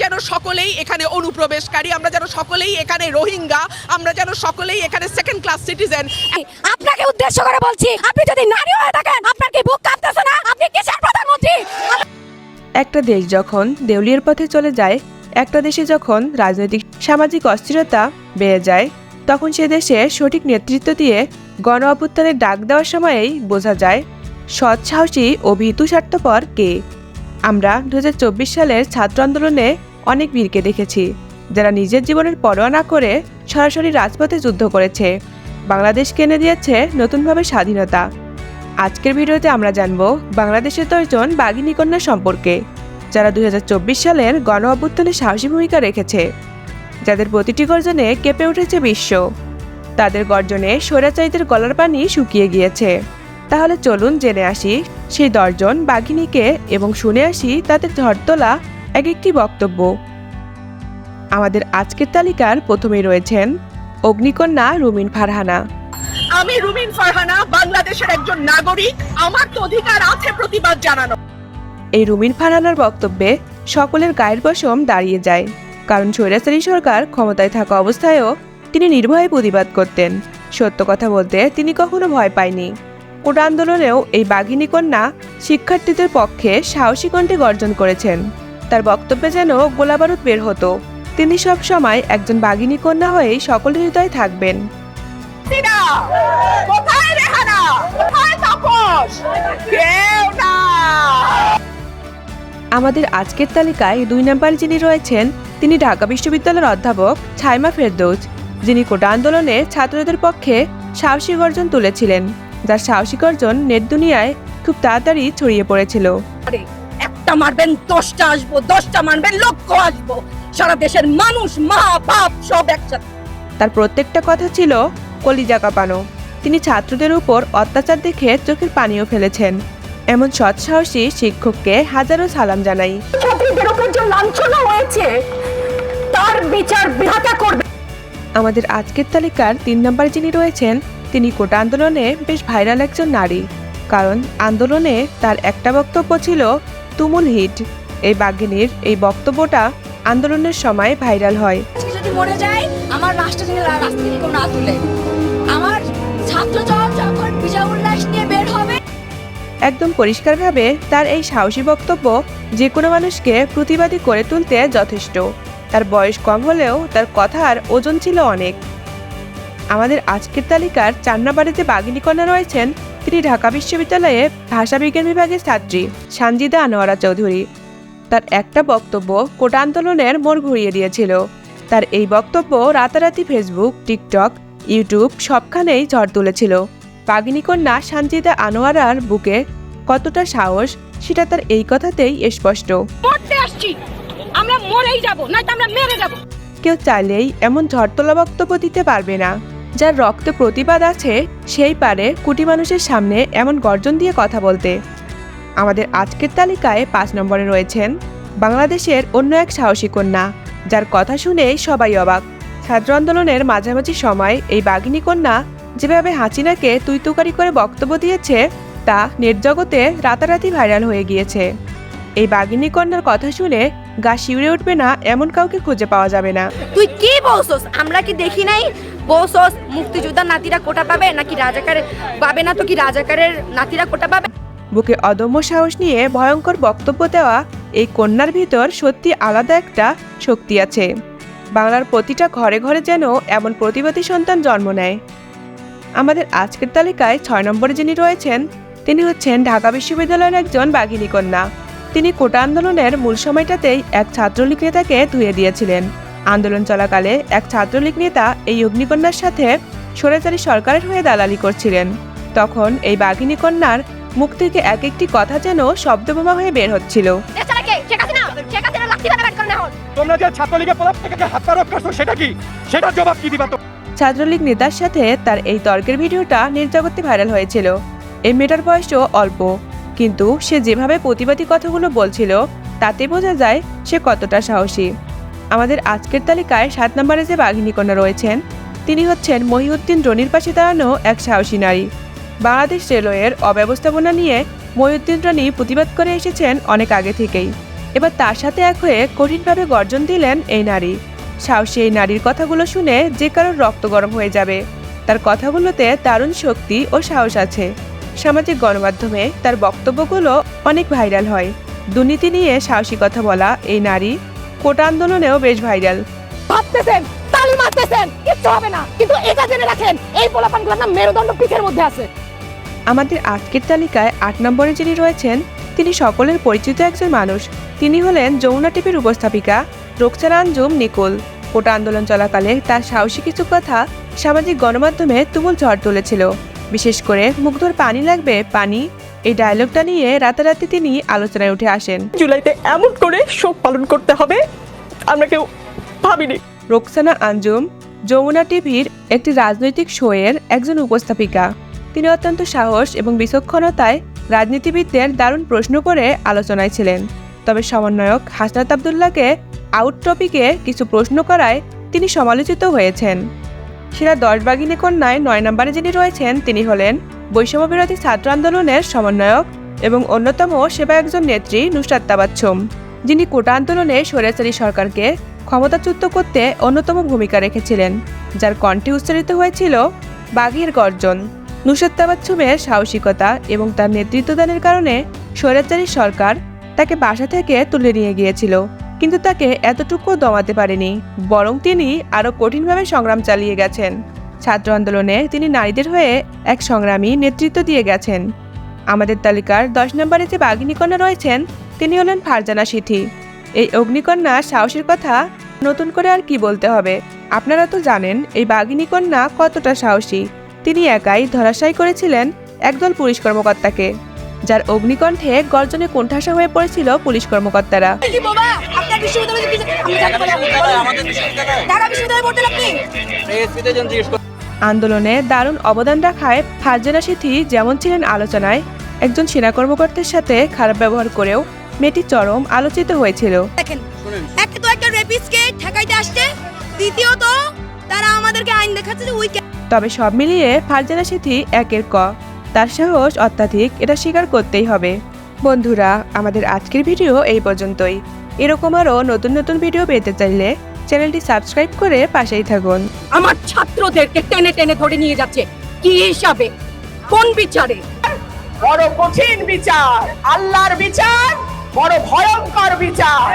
যেন সকলেই এখানে অনুপ্রবেশকারী, আমরা যেন সকলেই এখানে রোহিঙ্গা, আমরা যেন সকলেই এখানে সেকেন্ড ক্লাস সিটিজেন। আপনাকে উদ্দেশ্য করে বলছি, আপনি যদি নারী হয়ে থাকেন আপনার কি বুক কাঁপতেছে না? আপনি কিসের প্রধানমন্ত্রী? একটা দেশ যখন দেউলিয়ার পথে চলে যায়, একটা দেশে যখন রাজনৈতিক সামাজিক অস্থিরতা বেড়ে যায়, তখন সে দেশে সঠিক নেতৃত্ব দিয়ে গণ অভ্যুত্থানের ডাক দেওয়ার সময়েই বোঝা যায় সৎ, সাহসী ও ভীতু স্বার্থপর কে। আমরা 2024 সালের ছাত্র আন্দোলনে অনেক বীরকে দেখেছি, যারা নিজের জীবনের পরোয়া না করে সরাসরি রাজপথে যুদ্ধ করেছে, বাংলাদেশকে এনে দিয়েছে নতুনভাবে স্বাধীনতা। আজকের ভিডিওতে আমরা জানব বাংলাদেশের 10 জন বাঘিনী কন্যা সম্পর্কে, যারা 2024 সালের গণ অভ্যুত্থানে সাহসী ভূমিকা রেখেছে, যাদের প্রতিটি গর্জনে কেঁপে উঠেছে বিশ্ব। তাদের গর্জনে স্বৈরাচারীদের গলার পানি শুকিয়ে গিয়েছে। তাহলে চলুন জেনে আসি সেই 10 জন বাঘিনীকে এবং শুনে আসি তাদের ঝড় তোলা এক একটি বক্তব্য। আমাদের আজকের তালিকার প্রথমেই রয়েছেন অগ্নিকন্যা রুমিন ফারহানা। আমি রুমিন ফারহানা, বাংলাদেশের একজন নাগরিক, আমার তো অধিকার আছে প্রতিবাদ জানানো। এই রুমিন ফারহানার বক্তব্যে সকলের গায়ের পশম দাঁড়িয়ে যায়, কারণ স্বৈরাচারী সরকার ক্ষমতায় থাকা অবস্থায়ও তিনি নির্ভয়ে প্রতিবাদ করতেন। সত্য কথা বলতে তিনি কখনো ভয় পায়নি। কোটা আন্দোলনেও এই বাঘিনী কন্যা শিক্ষার্থীদের পক্ষে সাহসী কণ্ঠে গর্জন করেছেন। তার বক্তব্যে যেন গোলাবারুদ বের হতো। তিনি সব সময় একজন বাঘিনী কন্যা হয়েই সকলের হৃদয়ে থাকবেন। কোথায় রেহানা, কোথায় তাপস? কেউ না। আমাদের আজকের তালিকায় 2 নম্বরে যিনি রয়েছেন, তিনি ঢাকা বিশ্ববিদ্যালয়ের অধ্যাপক ছাইমা ফেরদৌস, যিনি কোটা আন্দোলনে ছাত্রদের পক্ষে সাহসী গর্জন তুলেছিলেন, যার সাহসী গর্জন নেট দুনিয়ায় খুব তাড়াতাড়ি ছড়িয়ে পড়েছিল। একটা মারবেন 10টা আসবো, 10টা মারবেন লক্ষ আসবো, সারা দেশের মানুষ মা বাপ সব একসাথে। তার প্রত্যেকটা কথা ছিল কলিজা কাঁপানো। তিনি ছাত্রদের উপর অত্যাচার দেখে চোখের পানিও ফেলেছেন। এমন সৎসাহসী শিক্ষককে হাজারো সালাম জানাই। ছাত্রীদের উপর যে লাঞ্ছনা হয়েছে তার বিচার বিধাতা করবে। আমাদের আজকের তালিকার 3 নম্বরে যিনি রয়েছেন, তিনি কোটা আন্দোলনে বেশ ভাইরাল একজন নারী, কারণ আন্দোলনে তার একটা বক্তব্য ছিল তুমুল হিট। এই বাঘিনীর এই বক্তব্যটা আন্দোলনের সময় ভাইরাল হয়। যদি মরে যায় আমার রাষ্ট্র থেকে রাস্তা থেকে কেউ না তুলে, আমার ছাত্রজন যখন বিজয় উল্লাস নিয়ে বের হবে। একদম পরিষ্কারভাবে তার এই সাহসী বক্তব্য যে কোনো মানুষকে প্রতিবাদী করে তুলতে যথেষ্ট। তার বয়স কম হলেও তার কথার ওজন ছিল অনেক। আমাদের আজকের তালিকার 4 নম্বরে যে বাঘিনী কন্যা রয়েছেন, তিনি ঢাকা বিশ্ববিদ্যালয়ে ভাষাবিজ্ঞান বিভাগের ছাত্রী সানজিদা আনোয়ারা চৌধুরী। তার একটা বক্তব্য কোটা আন্দোলনের মোড় ঘুরিয়ে দিয়েছিল। তার এই বক্তব্য রাতারাতি ফেসবুক, টিকটক, ইউটিউব সবখানেই ঝড় তুলেছিল। বাঘিনী কন্যা সানজিদা আনোয়ারার বুকে কতটা সাহস, সেটা তার এই কথাতেই স্পষ্ট। মরতে আসছি, আমরা মরেই যাব, নয়তো আমরা মেরে যাব। কেউ চাইলেই এমন ঝড় তোলা বক্তব্য দিতে পারবে না। যার রক্তে প্রতিবাদ আছে সেই পারে কোটি মানুষের সামনে এমন গর্জন দিয়ে কথা বলতে। আমাদের আজকের তালিকায় 5 নম্বরে রয়েছেন বাংলাদেশের অন্য এক সাহসী কন্যা, যার কথা শুনেই সবাই অবাক। ছাত্র আন্দোলনের মাঝামাঝি সময় এই বাঘিনী কন্যা যেভাবে হাসিনাকে তুইতুকারি করে বক্তব্য দিয়েছে, তা নেট জগতে রাতারাতি ভাইরাল হয়ে গিয়েছে। এই বাঘিনী কন্যার কথা শুনে গা শিউরে উঠবে না এমন কাউকে খুঁজে পাওয়া যাবে না। তুই কি বলছস? আমরা কি দেখি নাই? বলছস মুক্তিযোদ্ধার নাতিরা কোটা পাবে নাকি রাজাকারের পাবে না? তো কি রাজাকারের নাতিরা কোটা পাবে? বুকে অদম্য সাহস নিয়ে ভয়ঙ্কর বক্তব্য দেওয়া এই কন্যার ভিতর সত্যি আলাদা একটা শক্তি আছে। বাংলার প্রতিটা ঘরে ঘরে যেন এমন প্রতিবাদী সন্তান জন্ম নেয়। আমাদের আজকের তালিকায় 6 নম্বরে যিনি রয়েছেন, তিনি হচ্ছেন ঢাকা বিশ্ববিদ্যালয়ের একজন বাঘিনী কন্যা। তিনি কোটা আন্দোলনের মূল সময়টাতেই এক ছাত্রলীগ নেতাকে ধুয়ে দিয়েছিলেন। আন্দোলন চলাকালে এক ছাত্রলীগ নেতা এই অগ্নিকন্যার সাথে স্বৈরাচারী সরকারের হয়ে দালালি করছিলেন। তখন এই বাঘিনী কন্যার মুখ থেকে এক একটি কথা যেন শব্দবোমা হয়ে বের হচ্ছিল। ছাত্রলীগ নেতার সাথে তার এই তর্কের ভিডিওটা নির্জগতে ভাইরাল হয়েছিল। এই মেয়েটার বয়সও অল্প, কিন্তু সে যেভাবে প্রতিবাদী কথাগুলো বলছিল তাতে বোঝা যায় সে কতটা সাহসী। আমাদের আজকের তালিকায় 7 নম্বরে যে বাঘিনী কন্যা রয়েছেন, তিনি হচ্ছেন মহিউদ্দিন রনির পাশে দাঁড়ানো এক সাহসী নারী। বাংলাদেশ রেলওয়ের অব্যবস্থাপনা নিয়ে মহিউদ্দিন রনি প্রতিবাদ করে এসেছেন অনেক আগে থেকেই, এবার তার সাথে এক হয়ে কঠিনভাবে গর্জন দিলেন এই নারী। সাহসী এই নারীর কথাগুলো শুনে যে কারোর রক্ত গরম হয়ে যাবে। তার কথাগুলোতে দারুণ শক্তি ও সাহস আছে। সামাজিক গণমাধ্যমে তার বক্তব্যগুলো অনেক ভাইরাল হয়। দুর্নীতি নিয়ে সাহসী কথা বলা এই নারী কোটা আন্দোলনেও বেশ ভাইরাল। ভাবতেছেন তালি মারতেছেন কিচ্ছু হবে না, কিন্তু এটা জেনে রাখেন এই পোলাপানগুলোর নাম মেরুদণ্ড পিঠের মধ্যে আছে। আমাদের আজকের তালিকায় ৮ নম্বরে যিনি রয়েছেন তিনি সকলের পরিচিত একজন মানুষ। তিনি হলেন যমুনা টিভির উপস্থাপিকা রোকসানা আঞ্জুম নিকোল। কোটা আন্দোলন চলাকালে তার সাহসী কিছু কথা সামাজিক গণমাধ্যমে তুমুল ঝড় তুলেছিল। বিশেষ করে মুগ্ধর পানি লাগবে পানি এই ডায়লগটা নিয়ে রাতারাতি তিনি আলোচনায় উঠে আসেন। জুলাইতে এমন করে শোক পালন করতে হবে আমরা কেউ ভাবিনি। রোকসানা আঞ্জুম যমুনা টিভির একটি রাজনৈতিক শোয়ের একজন উপস্থাপিকা। তিনি অত্যন্ত সাহস এবং বিচক্ষণতায় রাজনীতিবিদদের দারুণ প্রশ্ন করে আলোচনায় ছিলেন। তবে সমন্বয়ক হাসনাত আবদুল্লাহকে আউট টপিকে কিছু প্রশ্ন করায় তিনি সমালোচিত হয়েছেন। সেরা 10 বাঘিনী কন্যায় 9 নম্বরে যিনি রয়েছেন তিনি হলেন বৈষম্যবিরোধী ছাত্র আন্দোলনের সমন্বয়ক এবং অন্যতম সেবায়কজন নেত্রী নুসরাত তাবাচ্ছুম, যিনি কোটা আন্দোলনে স্বৈরাচারী সরকারকে ক্ষমতাচ্যুত করতে অন্যতম ভূমিকা রেখেছিলেন, যার কণ্ঠে উচ্চারিত হয়েছিল বাঘের গর্জন। নুসরাত তাবাচ্ছুমের সাহসিকতা এবং তার নেতৃত্বদানের কারণে স্বৈরাচারী সরকার তাকে বাসা থেকে তুলে নিয়ে গিয়েছিল, কিন্তু তাকে এতটুকু দমাতে পারেনি, বরং তিনি আরও কঠিনভাবে সংগ্রাম চালিয়ে গেছেন। ছাত্র আন্দোলনে তিনি নারীদের হয়ে এক সংগ্রামী নেতৃত্ব দিয়ে গেছেন। আমাদের তালিকার 10 নম্বরে যে বাঘিনী কন্যা রয়েছেন তিনি হলেন ফারজানা সিথি। এই অগ্নিকন্যা সাহসের কথা নতুন করে আর কি বলতে হবে। আপনারা তো জানেন এই বাঘিনী কন্যা কতটা সাহসী। তিনি একাই ধরাশায়ী করেছিলেন একদল পুলিশ কর্মকর্তাকে, যার অগ্নিকণ্ঠে গর্জনে কোণঠাসা হয়ে পড়েছিল পুলিশ কর্মকর্তারা। আন্দোলনে দারুণ অবদান রাখায় ফারজানা সিথি যেমন ছিলেন আলোচনায়, একজন সেনা কর্মকর্তার সাথে খারাপ ব্যবহার করেও মেয়েটি চরম আলোচিত হয়েছিল। দেখেন একটা তো একটা রেপিস্টকে ঠেকাইতে আসছে, দ্বিতীয়ত তারা আমাদেরকে আইন দেখাচ্ছে যে উই। তবে সব মিলিয়ে ফারজানা সিথি একের ক, তার সাহস অত্যাধিক, এটা স্বীকার করতেই হবে। বন্ধুরা, আমাদের আজকের ভিডিও এই পর্যন্তই। এরকম আরও নতুন নতুন ভিডিও পেতে চাইলে চ্যানেলটি সাবস্ক্রাইব করে পাশেই থাকুন। আমার ছাত্রদেরকে টেনে টেনে ধরে নিয়ে যাচ্ছে কি হিসাবে, কোন বিচারে? বড় কঠিন বিচার, আল্লাহর বিচার, বড় ভয়ঙ্কর বিচার।